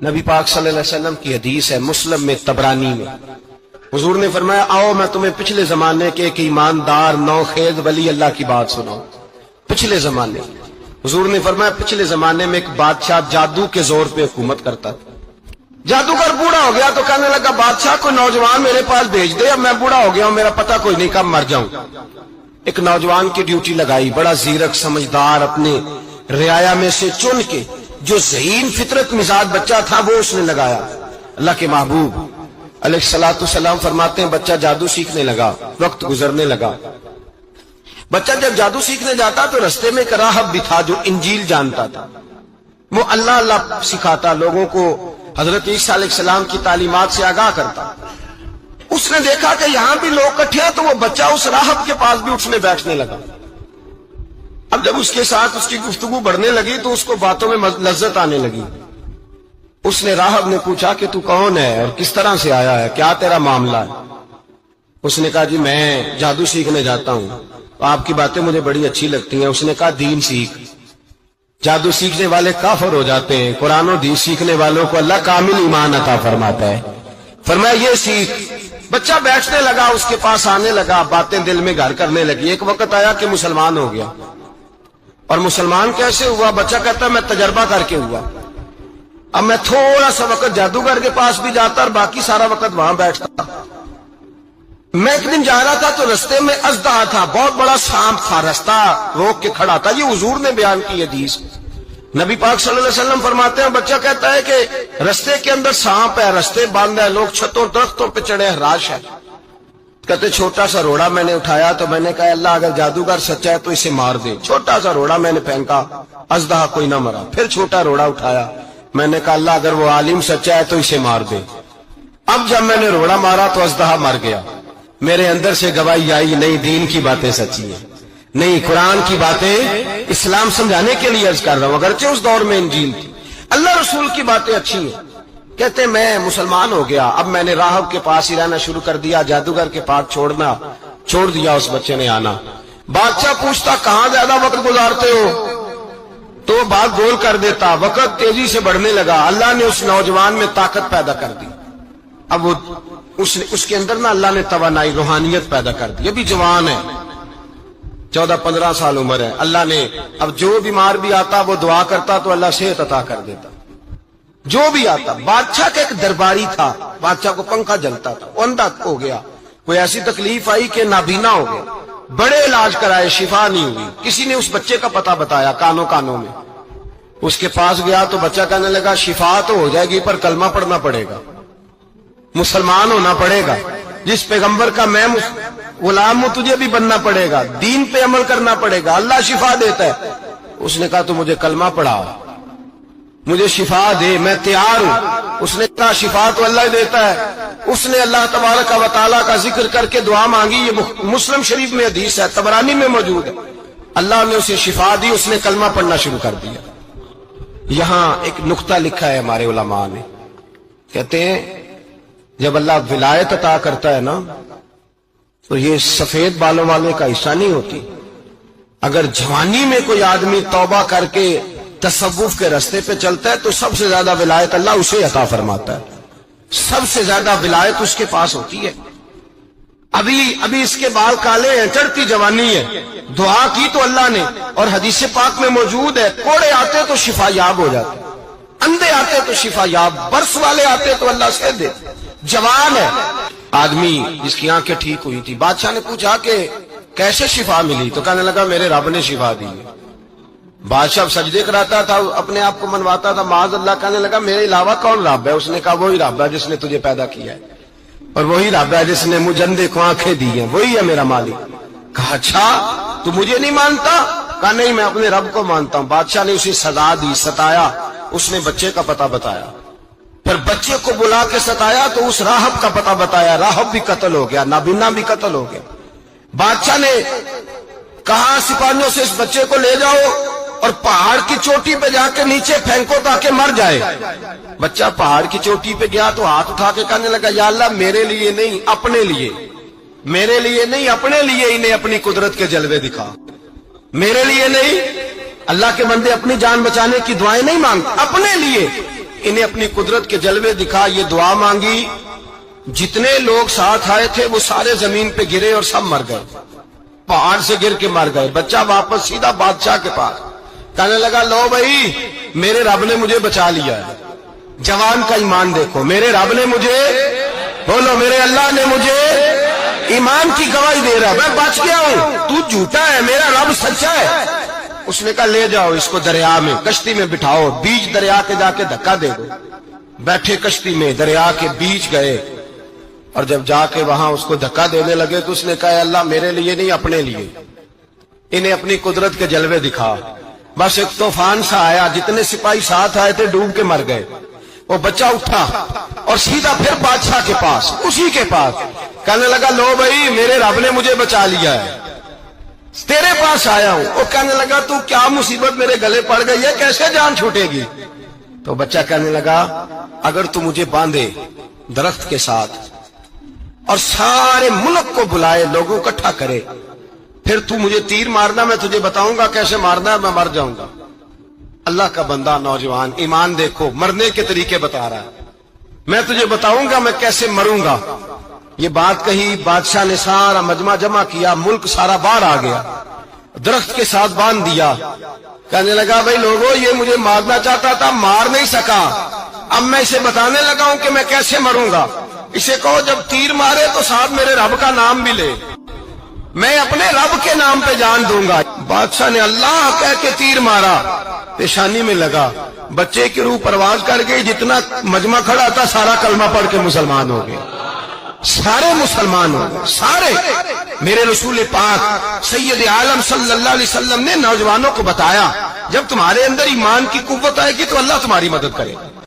نبی پاک صلی اللہ علیہ وسلم کی حدیث ہے مسلم میں طبرانی میں، حضور نے فرمایا آؤ میں تمہیں پچھلے زمانے کے ایک ایماندار نوخیز ولی اللہ کی بات سناؤں۔ پچھلے زمانے حضور نے فرمایا پچھلے زمانے میں ایک بادشاہ جادو کے زور پہ حکومت کرتا تھا۔ جادوگر بوڑھا ہو گیا تو کہنے لگا بادشاہ کو نوجوان میرے پاس بھیج دے، اب میں بوڑھا ہو گیا ہوں، میرا پتہ کوئی نہیں کب مر جاؤں۔ ایک نوجوان کی ڈیوٹی لگائی، بڑا زیرک سمجھدار، اپنے رعایا میں سے چن کے جو ذہین فطرت مزاج بچہ تھا وہ اس نے لگایا۔ اللہ کے محبوب علیہ الصلوۃ والسلام فرماتے ہیں بچہ جادو سیکھنے لگا، وقت گزرنے لگا۔ بچہ جب جادو سیکھنے جاتا تو رستے میں ایک راہب بھی تھا جو انجیل جانتا تھا، وہ اللہ اللہ سکھاتا، لوگوں کو حضرت عیسیٰ علیہ السلام کی تعلیمات سے آگاہ کرتا۔ اس نے دیکھا کہ یہاں بھی لوگ اکٹھے ہیں تو وہ بچہ اس راہب کے پاس بھی اٹھنے بیٹھنے لگا۔ اب جب اس کے ساتھ اس کی گفتگو بڑھنے لگی تو اس کو باتوں میں لذت آنے لگی۔ اس نے راہب نے پوچھا کہ تو کون ہے اور کس طرح سے آیا ہے، کیا تیرا معاملہ ہے؟ اس نے کہا جی میں جادو سیکھنے جاتا ہوں، آپ کی باتیں مجھے بڑی اچھی لگتی ہیں۔ اس نے کہا دین سیکھ، جادو سیکھنے والے کافر ہو جاتے ہیں، قرآن و دین سیکھنے والوں کو اللہ کامل ایمان عطا فرماتا ہے۔ فرمایا یہ سیکھ۔ بچہ بیٹھنے لگا، اس کے پاس آنے لگا، باتیں دل میں گھر کرنے لگی۔ ایک وقت آیا کہ مسلمان ہو گیا، اور مسلمان کیسے ہوا؟ بچہ کہتا ہے میں تجربہ کر کے ہوا۔ اب میں تھوڑا سا وقت جادوگر کے پاس بھی جاتا اور باقی سارا وقت وہاں بیٹھتا۔ میں ایک دن جا رہا تھا تو رستے میں اژدہا تھا، بہت بڑا سانپ تھا، رستہ روک کے کھڑا تھا۔ یہ حضور نے بیان کی حدیث، نبی پاک صلی اللہ علیہ وسلم فرماتے ہیں بچہ کہتا ہے کہ رستے کے اندر سانپ ہے، رستے بند ہے، لوگ چھتوں درختوں پہ چڑھے، ہراش ہے۔ کہتے چھوٹا سا روڑا میں نے اٹھایا تو میں نے کہا اللہ اگر جادوگر سچا ہے تو اسے مار دے۔ چھوٹا سا روڑا میں نے پھینکا، اژدہا کوئی نہ مرا۔ پھر چھوٹا روڑا اٹھایا، میں نے کہا اللہ اگر وہ عالم سچا ہے تو اسے مار دے۔ اب جب میں نے روڑا مارا تو اژدہا مر گیا۔ میرے اندر سے گواہی آئی نہیں دین کی باتیں سچی ہیں، نہیں قرآن کی باتیں اسلام سمجھانے کے لیے عرض کر رہا ہوں، اگرچہ اس دور میں انجیل تھی، اللہ رسول کی باتیں اچھی ہیں۔ کہتے میں مسلمان ہو گیا، اب میں نے راہب کے پاس ہی رہنا شروع کر دیا، جادوگر کے پاس چھوڑ دیا۔ اس بچے نے آنا، بادشاہ پوچھتا کہاں زیادہ وقت گزارتے ہو تو وہ بات گول کر دیتا۔ وقت تیزی سے بڑھنے لگا، اللہ نے اس نوجوان میں طاقت پیدا کر دی۔ اب وہ اس کے اندر نا اللہ نے توانائی روحانیت پیدا کر دی، ابھی جوان ہے، 14-15 سال عمر ہے۔ اللہ نے اب جو بیمار بھی آتا وہ دعا کرتا تو اللہ صحت عطا کر دیتا، جو بھی آتا۔ بادشاہ کا ایک درباری تھا، بادشاہ کو پنکھا جلتا تھا، وہ اندھا ہو گیا، کوئی ایسی تکلیف آئی کہ نابینا ہو گیا، بڑے علاج کرائے شفا نہیں ہوئی۔ کسی نے اس بچے کا پتہ بتایا کانوں میں، اس کے پاس گیا تو بچہ کہنے لگا شفا تو ہو جائے گی پر کلمہ پڑھنا پڑے گا، مسلمان ہونا پڑے گا، جس پیغمبر کا میں غلام ہوں تجھے بھی بننا پڑے گا، دین پہ عمل کرنا پڑے گا، اللہ شفا دیتا ہے۔ اس نے کہا تو مجھے کلمہ پڑھا، مجھے شفا دے، میں تیار ہوں۔ اس نے کہا شفا تو اللہ ہی دیتا ہے۔ اس نے اللہ تبارک و تعالیٰ کا ذکر کر کے دعا مانگی، یہ مسلم شریف میں حدیث ہے، طبرانی میں موجود ہے۔ اللہ نے اسے شفا دی، اس نے کلمہ پڑھنا شروع کر دیا۔ یہاں ایک نقطہ لکھا ہے ہمارے علماء نے، کہتے ہیں جب اللہ ولایت عطا کرتا ہے نا تو یہ سفید بالوں والے کا حصہ نہیں ہوتی۔ اگر جوانی میں کوئی آدمی توبہ کر کے تصوف کے رستے پہ چلتا ہے تو سب سے زیادہ ولایت اللہ اسے عطا فرماتا ہے، سب سے زیادہ ولایت اس کے پاس ہوتی ہے۔ ابھی اس کے بال کالے ہیں، چڑھتی جوانی ہے، دعا کی تو اللہ نے، اور حدیث پاک میں موجود ہے کوڑے آتے تو شفا یاب ہو جاتے، اندھے آتے تو شفا یاب، برس والے آتے تو اللہ سے دے۔ جوان ہے آدمی جس کی آنکھیں ٹھیک ہوئی تھی، بادشاہ نے پوچھا کہ کیسے شفا ملی تو کہنے لگا میرے رب نے شفا دی۔ بادشاہ سجدے کراتا تھا، اپنے آپ کو منواتا تھا، معاذ اللہ، کہنے لگا میرے علاوہ کون رب ہے؟ اس نے کہا وہی رب ہے جس نے تجھے پیدا کیا ہے، اور وہی رب ہے جس نے مجھے اندھے کو آنکھیں دی ہیں، وہی ہے میرا مالک۔ کہا اچھا تو مجھے نہیں مانتا؟ کہا نہیں میں اپنے رب کو مانتا ہوں۔ بادشاہ نے اسے سزا دی، ستایا، اس نے بچے کا پتہ بتایا، پھر بچے کو بلا کے ستایا تو اس راہب کا پتہ بتایا، راہب بھی قتل ہو گیا، نابینا بھی قتل ہو گیا۔ بادشاہ نے کہا سپاہیوں سے اس بچے کو لے جاؤ اور پہاڑ کی چوٹی پہ جا کے نیچے پھینکو تاکہ مر جائے۔ بچہ پہاڑ کی چوٹی پہ گیا تو ہاتھ اٹھا کے کہنے لگا یا اللہ میرے لیے نہیں اپنے لیے، میرے لیے نہیں اپنے لیے انہیں اپنی قدرت کے جلوے دکھا، میرے لیے نہیں۔ اللہ کے بندے اپنی جان بچانے کی دعائیں نہیں مانگتے، اپنے لیے انہیں اپنی قدرت کے جلوے دکھا، یہ دعا مانگی، جتنے لوگ ساتھ آئے تھے وہ سارے زمین پہ گرے اور سب مر گئے، پہاڑ سے گر کے مر گئے۔ بچہ واپس سیدھا بادشاہ کے پاس کہنے لگا لو بھائی میرے رب نے مجھے بچا لیا ہے۔ جوان کا ایمان دیکھو، میرے رب نے مجھے، بولو میرے اللہ نے مجھے ایمان کی گواہی دے رہا، میں بچ گیا ہوں، تو جھوٹا ہے، میرا رب سچا ہے۔ اس نے کہا لے جاؤ اس کو دریا میں، کشتی میں بٹھاؤ، بیچ دریا کے جا کے دھکا دے دو۔ بیٹھے کشتی میں، دریا کے بیچ گئے، اور جب جا کے وہاں اس کو دھکا دینے لگے تو اس نے کہا اللہ میرے لیے نہیں اپنے لیے۔ انہیں اپنی قدرت کے جلوے دکھا، بس ایک طوفان سا آیا، جتنے سپاہی ساتھ آئے تھے ڈوب کے مر گئے۔ وہ بچہ اٹھا اور سیدھا پھر بادشاہ کے پاس، اسی کے پاس کہنے لگا لو بھائی میرے رب نے مجھے بچا لیا ہے، تیرے پاس آیا ہوں۔ وہ کہنے لگا تو کیا مصیبت میرے گلے پڑ گئی ہے، کیسے جان چھوٹے گی؟ تو بچہ کہنے لگا اگر تو مجھے باندھے درخت کے ساتھ اور سارے ملک کو بلائے، لوگوں کو اکٹھا کرے، پھر تو مجھے تیر مارنا، میں تجھے بتاؤں گا کیسے مارنا ہے، میں مر جاؤں گا۔ اللہ کا بندہ نوجوان ایمان دیکھو، مرنے کے طریقے بتا رہا ہے، میں تجھے بتاؤں گا میں کیسے مروں گا۔ یہ بات کہی، بادشاہ نے سارا مجمع جمع کیا، ملک سارا باہر آ گیا، درخت کے ساتھ باندھ دیا۔ کہنے لگا بھائی لوگوں یہ مجھے مارنا چاہتا تھا، مار نہیں سکا، اب میں اسے بتانے لگا ہوں کہ میں کیسے مروں گا۔ اسے کہو جب تیر مارے تو ساتھ میرے رب کا نام بھی لے، میں اپنے رب کے نام پہ جان دوں گا۔ بادشاہ نے اللہ کہہ کے تیر مارا، پیشانی میں لگا، بچے کی روح پرواز کر گئی، جتنا مجمع کھڑا تھا سارا کلمہ پڑھ کے مسلمان ہو گئے، سارے مسلمان ہو گئے، سارے۔ میرے رسول پاک سید عالم صلی اللہ علیہ وسلم نے نوجوانوں کو بتایا جب تمہارے اندر ایمان کی قوت آئے گی تو اللہ تمہاری مدد کرے گا۔